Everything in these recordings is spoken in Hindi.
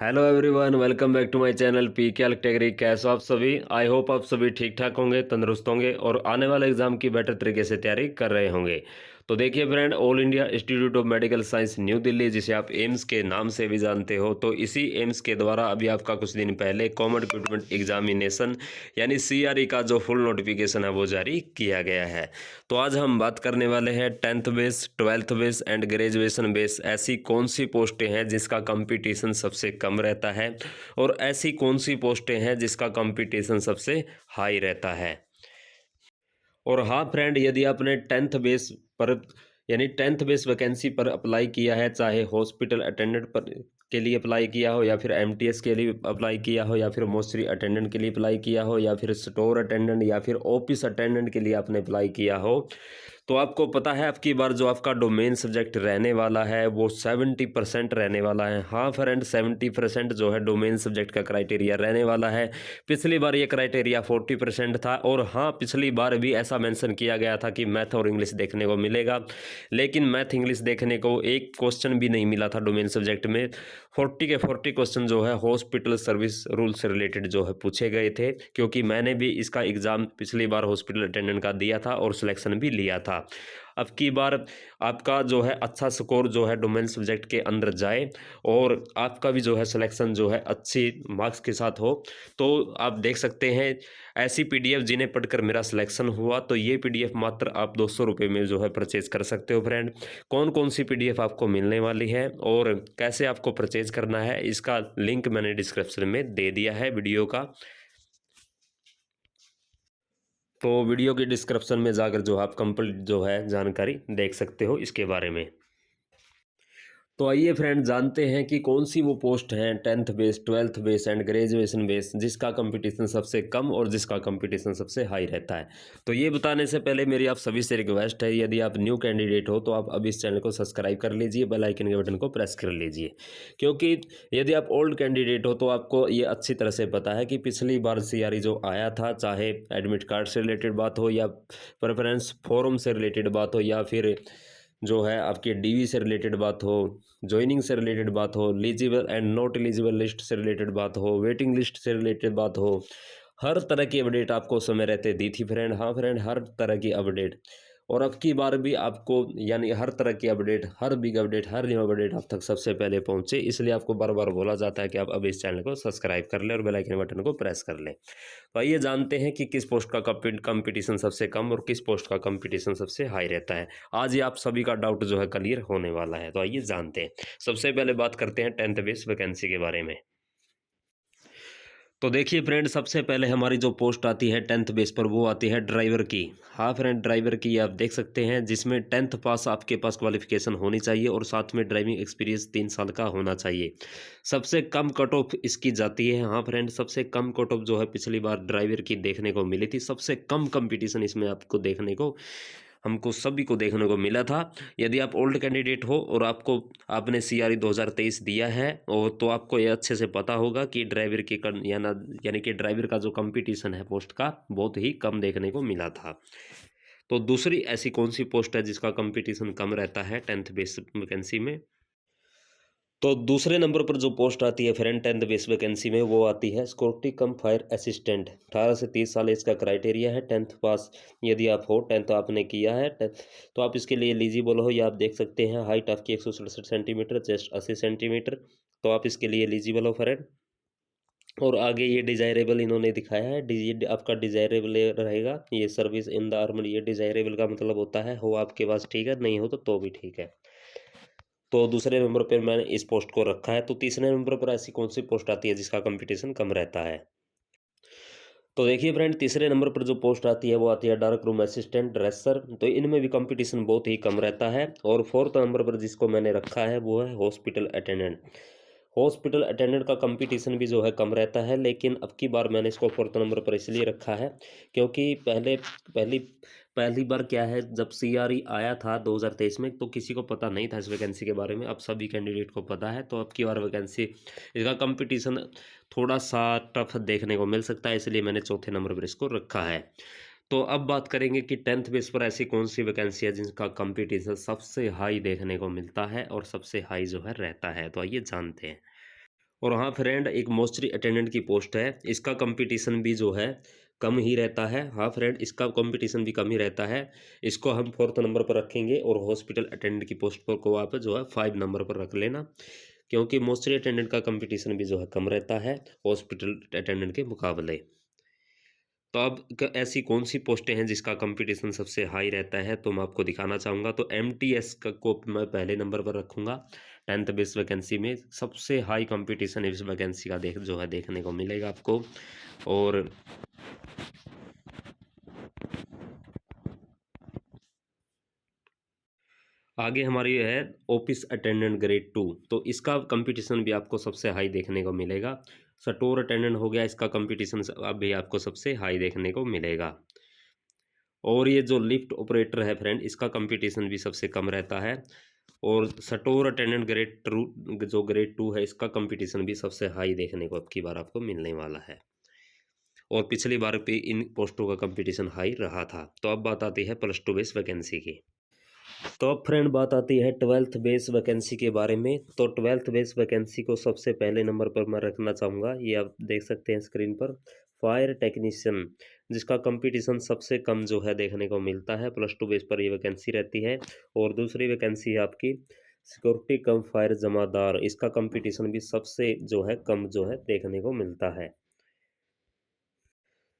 Hello everyone, welcome back to my channel P K category. कैसे हो आप सभी? आई होप आप सभी ठीक ठाक होंगे, तंदुरुस्त होंगे और आने वाले एग्जाम की बेटर तरीके से तैयारी कर रहे होंगे। तो देखिए friend, all India institute of medical science new Delhi, जिसे आप एम्स के नाम से भी जानते हो, तो इसी एम्स के द्वारा अभी आपका कुछ दिन पहले कॉमन रिक्रूटमेंट एग्जामिनेशन यानी सीआरई का जो फुल नोटिफिकेशन है वो जारी किया गया है। तो आज हम बात करने वाले हैं 10th base, 12th base and graduation base ऐसी कौन सी पोस्टें हैं जिसका कंपटीशन सबसे कम रहता है और ऐसी कौन सी पोस्टें हैं जिसका कंपटीशन सबसे हाई रहता है। और हाँ फ्रेंड, यदि आपने 10th बेस पर यानी 10th बेस वैकेंसी पर अप्लाई किया है, चाहे हॉस्पिटल अटेंडेंट पर के लिए अप्लाई किया हो या फिर एमटीएस के लिए अप्लाई किया हो या फिर मोस्टरी अटेंडेंट के लिए अप्लाई किया हो या फिर स्टोर अटेंडेंट या फिर ऑफिस अटेंडेंट के लिए आपने अप्लाई किया हो, तो आपको पता है आपकी बार जो आपका डोमेन सब्जेक्ट रहने वाला है वो 70% रहने वाला है। हाँ फ्रेंड, 70% जो है डोमेन सब्जेक्ट का क्राइटेरिया रहने वाला है। पिछली बार ये क्राइटेरिया 40% था और हाँ, पिछली बार भी ऐसा मेंशन किया गया था कि मैथ और इंग्लिश देखने को मिलेगा, लेकिन मैथ इंग्लिश देखने को एक क्वेश्चन भी नहीं मिला था डोमेन सब्जेक्ट में। 40 के 40 क्वेश्चन जो है हॉस्पिटल सर्विस रूल से रिलेटेड जो है पूछे गए थे, क्योंकि मैंने भी इसका एग्ज़ाम पिछली बार हॉस्पिटल अटेंडेंट का दिया था और सिलेक्शन भी लिया था। अब की बार आपका जो है अच्छा स्कोर जो है डोमेन सब्जेक्ट के अंदर जाए और आपका भी जो है सिलेक्शन जो है अच्छी मार्क्स के साथ हो, तो आप देख सकते हैं ऐसी पीडीएफ जिन्हें पढ़कर मेरा सिलेक्शन हुआ, तो ये पीडीएफ मात्र आप 200 रुपये में जो है परचेज कर सकते हो फ्रेंड। कौन कौन सी पीडीएफ आपको मिलने वाली है और कैसे आपको परचेज करना है, इसका लिंक मैंने डिस्क्रिप्शन में दे दिया है वीडियो का। तो वीडियो के डिस्क्रिप्शन में जाकर जो आप कंप्लीट जो है जानकारी देख सकते हो इसके बारे में। तो आइए फ्रेंड, जानते हैं कि कौन सी वो पोस्ट हैं 10th base, 12th base and graduation base जिसका कंपटीशन सबसे कम और जिसका कंपटीशन सबसे हाई रहता है। तो ये बताने से पहले मेरी आप सभी से रिक्वेस्ट है, यदि आप न्यू कैंडिडेट हो तो आप अभी इस चैनल को सब्सक्राइब कर लीजिए, बेल आइकन के बटन को प्रेस कर लीजिए, क्योंकि यदि आप ओल्ड कैंडिडेट हो तो आपको ये अच्छी तरह से पता है कि पिछली बार सीआरई जो आया था, चाहे एडमिट कार्ड से रिलेटेड बात हो या प्रेफरेंस फॉर्म से रिलेटेड बात हो या फिर जो है आपके डीवी से रिलेटेड बात हो, जॉइनिंग से रिलेटेड बात हो, eligible and not eligible list से रिलेटेड बात हो, वेटिंग लिस्ट से रिलेटेड बात हो, हर तरह की अपडेट आपको समय रहते दी थी फ्रेंड। हाँ फ्रेंड, हर तरह की अपडेट। और अब की बार भी आपको यानी हर तरह की अपडेट, हर बिग अपडेट, हर न्यू अपडेट आप तक सबसे पहले पहुंचे, इसलिए आपको बार बार बोला जाता है कि आप अभी इस चैनल को सब्सक्राइब कर लें और बेल आइकन बटन को प्रेस कर लें। तो आइए जानते हैं कि किस पोस्ट का कंपटीशन सबसे कम और किस पोस्ट का कंपटीशन सबसे हाई रहता है। आज ये आप सभी का डाउट जो है क्लियर होने वाला है। तो आइए जानते हैं। सबसे पहले बात करते हैं 10th बेस वैकेंसी के बारे में। तो देखिए फ्रेंड, सबसे पहले हमारी जो पोस्ट आती है 10th बेस पर वो आती है ड्राइवर की। हाँ फ्रेंड, ड्राइवर की आप देख सकते हैं, जिसमें 10th पास आपके पास क्वालिफिकेशन होनी चाहिए और साथ में ड्राइविंग एक्सपीरियंस 3 साल का होना चाहिए। सबसे कम कट ऑफ इसकी जाती है। हाँ फ्रेंड, सबसे कम कट ऑफ जो है पिछली बार ड्राइवर की देखने को मिली थी। सबसे कम कंपटीशन इसमें आपको देखने को, हमको सभी को देखने को मिला था। यदि आप ओल्ड कैंडिडेट हो और आपने सीआरई 2023 दिया है और तो आपको ये अच्छे से पता होगा कि ड्राइवर की यानी कि ड्राइवर का जो कंपटीशन है पोस्ट का बहुत ही कम देखने को मिला था। तो दूसरी ऐसी कौन सी पोस्ट है जिसका कंपटीशन कम रहता है 10th बेस वैकेंसी में? तो दूसरे नंबर पर जो पोस्ट आती है फ्रेंड 10th बेस वैकेंसी में, वो आती है सिक्योरिटी कम फायर असिस्टेंट। 18 से 30 साल इसका क्राइटेरिया है। 10th पास यदि आप हो, 10th आपने किया है तो आप इसके लिए एलिजिबल हो। या आप देख सकते हैं हाइट आपकी 167 सेंटीमीटर, चेस्ट 80 सेंटीमीटर, तो आप इसके लिए एलिजिबल हो फ्रेंड। और आगे ये डिजायरेबल इन्होंने दिखाया है, ये आपका डिजायरेबल रहेगा। ये सर्विस इन द आर्मी, ये डिजायरेबल का मतलब होता है हो आपके पास, ठीक है, नहीं हो तो भी ठीक है। तो दूसरे नंबर पर मैंने इस पोस्ट को रखा है। तो तीसरे नंबर पर ऐसी कौन सी पोस्ट आती है जिसका कंपटीशन कम रहता है? तो देखिए फ्रेंड, तीसरे नंबर पर जो पोस्ट आती है वो आती है डार्क रूम असिस्टेंट, ड्रेसर। तो इनमें भी कंपटीशन बहुत ही कम रहता है। और फोर्थ नंबर पर जिसको मैंने रखा है वो है हॉस्पिटल अटेंडेंट। हॉस्पिटल अटेंडेंट का कंपटीशन भी जो है कम रहता है, लेकिन अब की बार मैंने इसको फोर्थ नंबर पर इसलिए रखा है क्योंकि पहली पहली बार क्या है, जब सीआरई आया था 2023 में तो किसी को पता नहीं था इस वैकेंसी के बारे में। अब सभी कैंडिडेट को पता है, तो अब की बार वैकेंसी, इसका कंपटीशन थोड़ा सा टफ देखने को मिल सकता है, इसलिए मैंने चौथे नंबर पर इसको रखा है। तो अब बात करेंगे कि 10th बेस पर ऐसी कौन सी वैकेंसी है जिनका कंपटीशन सबसे हाई देखने को मिलता है और सबसे हाई जो है रहता है। तो आइए जानते हैं। और हाँ फ्रेंड, एक मोस्टरी अटेंडेंट की पोस्ट है, इसका कंपटीशन भी जो है कम ही रहता है। हाँ फ्रेंड, इसका कंपटीशन भी कम ही रहता है। इसको हम 4th नंबर पर रखेंगे और हॉस्पिटल अटेंडेंट की पोस्ट पर को आप जो है 5 नंबर पर रख लेना, क्योंकि मोस्टरी अटेंडेंट का कंपटीशन भी जो है कम रहता है हॉस्पिटल अटेंडेंट के मुकाबले। तो अब ऐसी कौन सी पोस्टें हैं जिसका कंपटीशन सबसे हाई रहता है, तो मैं आपको दिखाना चाहूँगा। तो एमटीएस का को मैं पहले नंबर पर रखूँगा। 10th बेस वैकेंसी में सबसे हाई कंपटीशन इस वैकेंसी का जो है देखने को मिलेगा आपको। और आगे हमारी है ऑफिस अटेंडेंट ग्रेड 2, तो इसका कंपटीशन भी आपको सबसे हाई देखने को मिलेगा। स्टोर अटेंडेंट हो गया, इसका कंपटीशन अब भी आपको सबसे हाई देखने को मिलेगा। और ये जो लिफ्ट ऑपरेटर है फ्रेंड, इसका कंपटीशन भी सबसे कम रहता है। और स्टोर अटेंडेंट ग्रेड 2 जो ग्रेड 2 है, इसका कंपटीशन भी सबसे हाई देखने को अब की बार आपको मिलने वाला है। और पिछली बार भी इन पोस्टों का कंपटीशन हाई रहा था। तो अब बात आती है +2 बेस वैकेंसी की। तो अब फ्रेंड बात आती है 12th बेस वैकेंसी के बारे में। तो 12th बेस वैकेंसी को सबसे पहले नंबर पर मैं रखना चाहूँगा, ये आप देख सकते हैं स्क्रीन पर, फायर टेक्नीशियन, जिसका कंपटीशन सबसे कम जो है देखने को मिलता है। +2 बेस पर ये वैकेंसी रहती है। और दूसरी वैकेंसी है आपकी सिक्योरिटी कम फायर जमादार, इसका कंपटीशन भी सबसे जो है कम जो है देखने को मिलता है।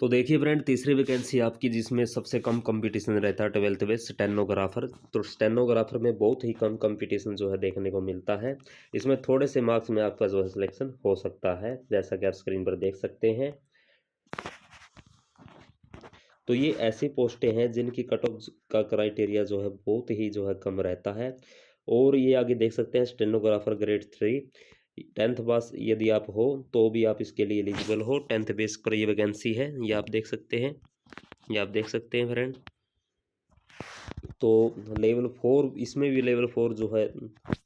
तो देखिए फ्रेंड, तीसरी वैकेंसी आपकी जिसमें सबसे कम कंपटीशन रहता है 12th में स्टेनोग्राफर। तो स्टेनोग्राफर में बहुत ही कम कंपटीशन जो है देखने को मिलता है। इसमें थोड़े से मार्क्स में आपका जो है सिलेक्शन हो सकता है, जैसा कि आप स्क्रीन पर देख सकते हैं। तो ये ऐसी पोस्टें हैं जिनकी कट ऑफ का क्राइटेरिया जो है बहुत ही जो है कम रहता है। और ये आगे देख सकते हैं स्टेनोग्राफर ग्रेड 3 10th पास यदि आप हो तो भी आप इसके लिए एलिजिबल हो। 10th बेस पर ये वैकेंसी है, ये आप देख सकते हैं, ये आप देख सकते हैं फ्रेंड। तो लेवल 4, इसमें भी लेवल 4 जो है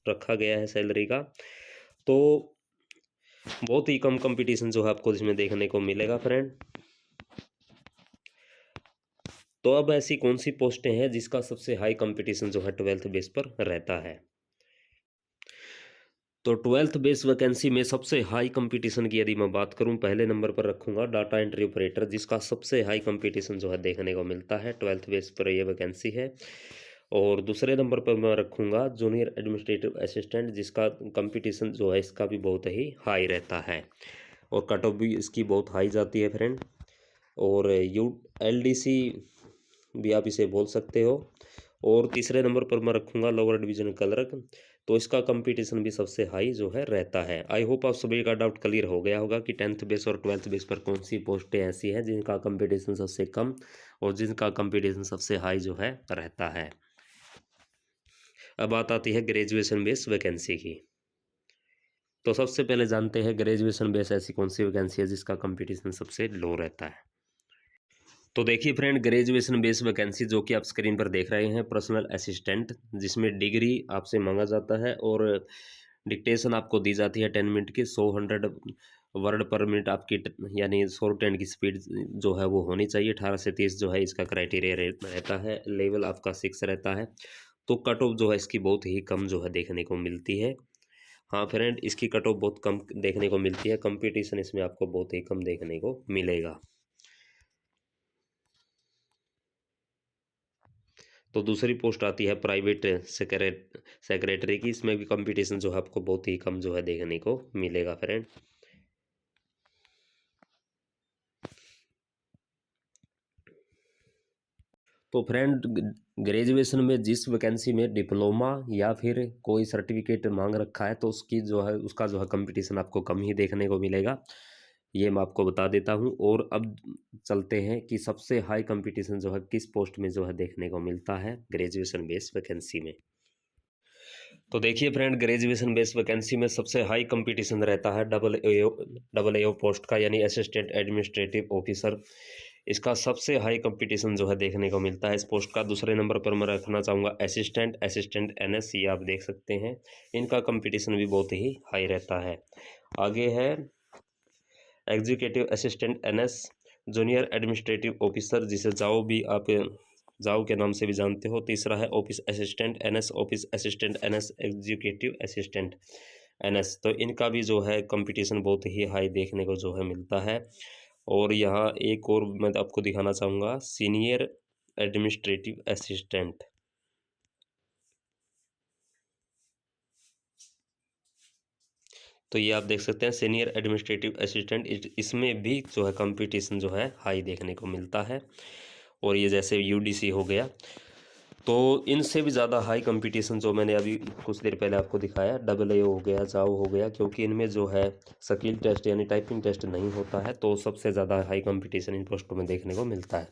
रखा गया है सैलरी का। तो बहुत ही कम कंपटीशन जो है आपको इसमें देखने को मिलेगा फ्रेंड। तो अब ऐसी कौन सी पोस्टें हैं जिसका सबसे हाई कंपटीशन जो है 12th बेस पर रहता है। तो 12th बेस वैकेंसी में सबसे हाई कंपटीशन की यदि मैं बात करूं, पहले नंबर पर रखूंगा डाटा एंट्री ऑपरेटर, जिसका सबसे हाई कंपटीशन जो है देखने को मिलता है। 12th बेस पर यह वैकेंसी है। और दूसरे नंबर पर मैं रखूंगा जूनियर एडमिनिस्ट्रेटिव असिस्टेंट, जिसका कंपटीशन जो है इसका भी बहुत ही हाई रहता है और कट ऑफ भी इसकी बहुत हाई जाती है फ्रेंड। और LDC भी आप इसे बोल सकते हो। और तीसरे नंबर पर मैं रखूंगा लोअर डिवीजन क्लर्क, तो इसका कंपटीशन भी सबसे हाई जो है रहता है। आई होप आप सभी का डाउट क्लियर हो गया होगा कि 10th बेस और 12th बेस पर कौन सी पोस्टें ऐसी हैं जिनका कंपटीशन सबसे कम और जिनका कंपटीशन सबसे हाई जो है रहता है। अब बात आती है ग्रेजुएशन बेस वैकेंसी की। तो सबसे पहले जानते हैं ग्रेजुएशन बेस ऐसी कौन सी वैकेंसी है जिसका कंपटीशन सबसे लो रहता है। तो देखिए फ्रेंड, ग्रेजुएशन बेस वैकेंसी जो कि आप स्क्रीन पर देख रहे हैं, पर्सनल असिस्टेंट, जिसमें डिग्री आपसे मांगा जाता है और डिक्टेशन आपको दी जाती है 10 मिनट की। 100 वर्ड पर मिनट आपकी यानी 100 की स्पीड जो है वो होनी चाहिए। 18 से 30 जो है इसका क्राइटेरिया रहता है। लेवल आपका 6 रहता है। तो कट ऑफ जो है इसकी बहुत ही कम जो है देखने को मिलती है। हाँ फ्रेंड, इसकी कट ऑफ बहुत कम देखने को मिलती है। कंपटीशन इसमें आपको बहुत ही कम देखने को मिलेगा। तो दूसरी पोस्ट आती है प्राइवेट सेक्रेटरी की। इसमें भी कंपटीशन जो है आपको बहुत ही कम जो है देखने को मिलेगा फ्रेंड। तो फ्रेंड, ग्रेजुएशन में जिस वैकेंसी में डिप्लोमा या फिर कोई सर्टिफिकेट मांग रखा है तो उसकी जो है उसका जो है कंपटीशन आपको कम ही देखने को मिलेगा, ये मैं आपको बता देता हूँ। और अब चलते हैं कि सबसे हाई कंपटीशन जो है किस पोस्ट में जो है देखने को मिलता है ग्रेजुएशन बेस वैकेंसी में। तो देखिए फ्रेंड, ग्रेजुएशन बेस वैकेंसी में सबसे हाई कंपटीशन रहता है AA पोस्ट का, यानी असिस्टेंट एडमिनिस्ट्रेटिव ऑफिसर। इसका सबसे हाई कंपटीशन जो है देखने को मिलता है इस पोस्ट का। दूसरे नंबर पर मैं रखना चाहूँगा असिस्टेंट NS, ये आप देख सकते हैं। इनका कंपटीशन भी बहुत ही हाई रहता है। आगे है executive assistant NS, junior administrative officer, जिसे जाओ भी आप जाओ के नाम से भी जानते हो। तीसरा है office assistant NS, office assistant NS, executive assistant NS, तो इनका भी जो है कंपटीशन बहुत ही हाई देखने को जो है मिलता है। और यहाँ एक और मैं आपको दिखाना चाहूँगा, सीनियर एडमिनिस्ट्रेटिव असिस्टेंट। तो ये आप देख सकते हैं सीनियर एडमिनिस्ट्रेटिव असिस्टेंट, इसमें भी जो है कंपटीशन जो है हाई देखने को मिलता है। और ये जैसे UDC हो गया, तो इनसे भी ज़्यादा हाई कंपटीशन जो मैंने अभी कुछ देर पहले आपको दिखाया, AA हो गया, जाओ हो गया, क्योंकि इनमें जो है स्किल टेस्ट यानी टाइपिंग टेस्ट नहीं होता है, तो सबसे ज़्यादा हाई कंपटीशन इन पोस्टों में देखने को मिलता है।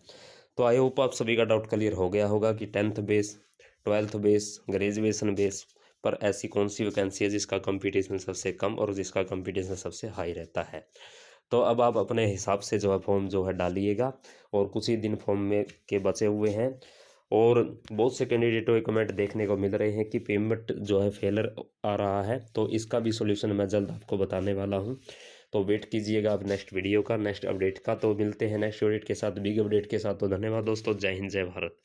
तो आई होप आप सभी का डाउट क्लियर हो गया होगा कि 10th base, 12th base, graduation base पर ऐसी कौन सी वैकेंसी है जिसका कंपटीशन सबसे कम और जिसका कंपटीशन सबसे हाई रहता है। तो अब आप अपने हिसाब से जो है फॉर्म जो है डालिएगा, और कुछ ही दिन फॉर्म में के बचे हुए हैं। और बहुत से कैंडिडेटों के कमेंट देखने को मिल रहे हैं कि पेमेंट जो है फेलर आ रहा है, तो इसका भी सॉल्यूशन मैं जल्द आपको बताने वाला हूं। तो वेट कीजिएगा आप नेक्स्ट वीडियो का, नेक्स्ट अपडेट का। तो मिलते हैं नेक्स्ट अपडेट के साथ, बिग अपडेट के साथ। तो धन्यवाद दोस्तों, जय हिंद, जय भारत।